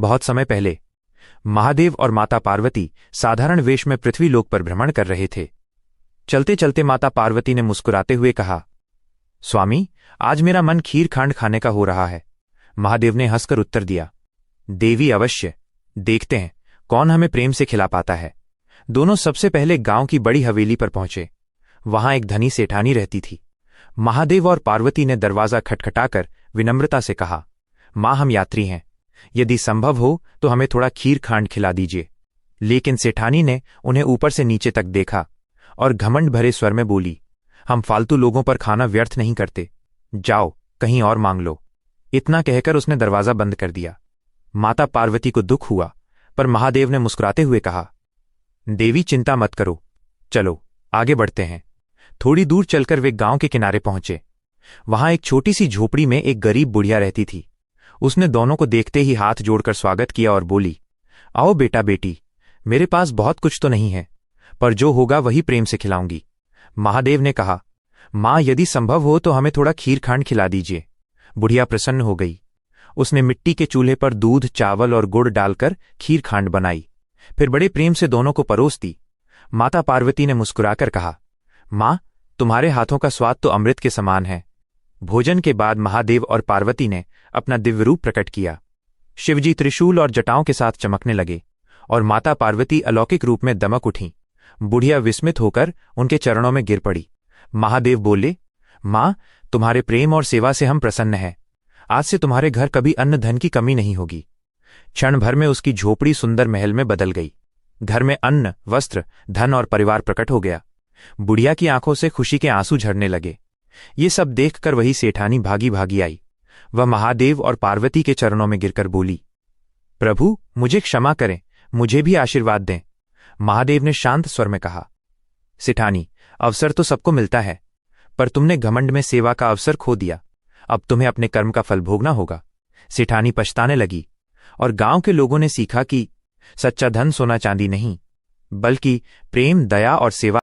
बहुत समय पहले महादेव और माता पार्वती साधारण वेश में पृथ्वीलोक पर भ्रमण कर रहे थे। चलते चलते माता पार्वती ने मुस्कुराते हुए कहा, स्वामी, आज मेरा मन खीर खांड खाने का हो रहा है। महादेव ने हंसकर उत्तर दिया, देवी अवश्य, देखते हैं कौन हमें प्रेम से खिला पाता है। दोनों सबसे पहले गांव की बड़ी हवेली पर पहुंचे। वहां एक धनी सेठानी रहती थी। महादेव और पार्वती ने दरवाजा खटखटाकर विनम्रता से कहा, मां, हम यात्री हैं, यदि संभव हो तो हमें थोड़ा खीर खांड खिला दीजिए। लेकिन सेठानी ने उन्हें ऊपर से नीचे तक देखा और घमंड भरे स्वर में बोली, हम फालतू लोगों पर खाना व्यर्थ नहीं करते, जाओ कहीं और मांग लो। इतना कहकर उसने दरवाजा बंद कर दिया। माता पार्वती को दुख हुआ, पर महादेव ने मुस्कुराते हुए कहा, देवी चिंता मत करो, चलो आगे बढ़ते हैं। थोड़ी दूर चलकर वे गांव के किनारे पहुंचे। वहां एक छोटी सी झोपड़ी में एक गरीब बुढ़िया रहती थी। उसने दोनों को देखते ही हाथ जोड़कर स्वागत किया और बोली, आओ बेटा बेटी, मेरे पास बहुत कुछ तो नहीं है, पर जो होगा वही प्रेम से खिलाऊंगी। महादेव ने कहा, मां, यदि संभव हो तो हमें थोड़ा खीर खांड खिला दीजिए। बुढ़िया प्रसन्न हो गई। उसने मिट्टी के चूल्हे पर दूध, चावल और गुड़ डालकर खीर खांड बनाई, फिर बड़े प्रेम से दोनों को परोस दी। माता पार्वती ने मुस्कुराकर कहा, मां, तुम्हारे हाथों का स्वाद तो अमृत के समान है। भोजन के बाद महादेव और पार्वती ने अपना दिव्य रूप प्रकट किया। शिवजी त्रिशूल और जटाओं के साथ चमकने लगे और माता पार्वती अलौकिक रूप में दमक उठीं। बुढ़िया विस्मित होकर उनके चरणों में गिर पड़ी। महादेव बोले, मां, तुम्हारे प्रेम और सेवा से हम प्रसन्न हैं। आज से तुम्हारे घर कभी अन्न धन की कमी नहीं होगी। क्षण भर में उसकी झोपड़ी सुंदर महल में बदल गई। घर में अन्न, वस्त्र, धन और परिवार प्रकट हो गया। बुढ़िया की आंखों से खुशी के आंसू झरने लगे। ये सब देखकर वही सेठानी भागी भागी आई। वह महादेव और पार्वती के चरणों में गिरकर बोली, प्रभु, मुझे क्षमा करें, मुझे भी आशीर्वाद दें। महादेव ने शांत स्वर में कहा, सेठानी, अवसर तो सबको मिलता है, पर तुमने घमंड में सेवा का अवसर खो दिया। अब तुम्हें अपने कर्म का फल भोगना होगा। सेठानी पछताने लगी और गांव के लोगों ने सीखा कि सच्चा धन सोना चांदी नहीं, बल्कि प्रेम, दया और सेवा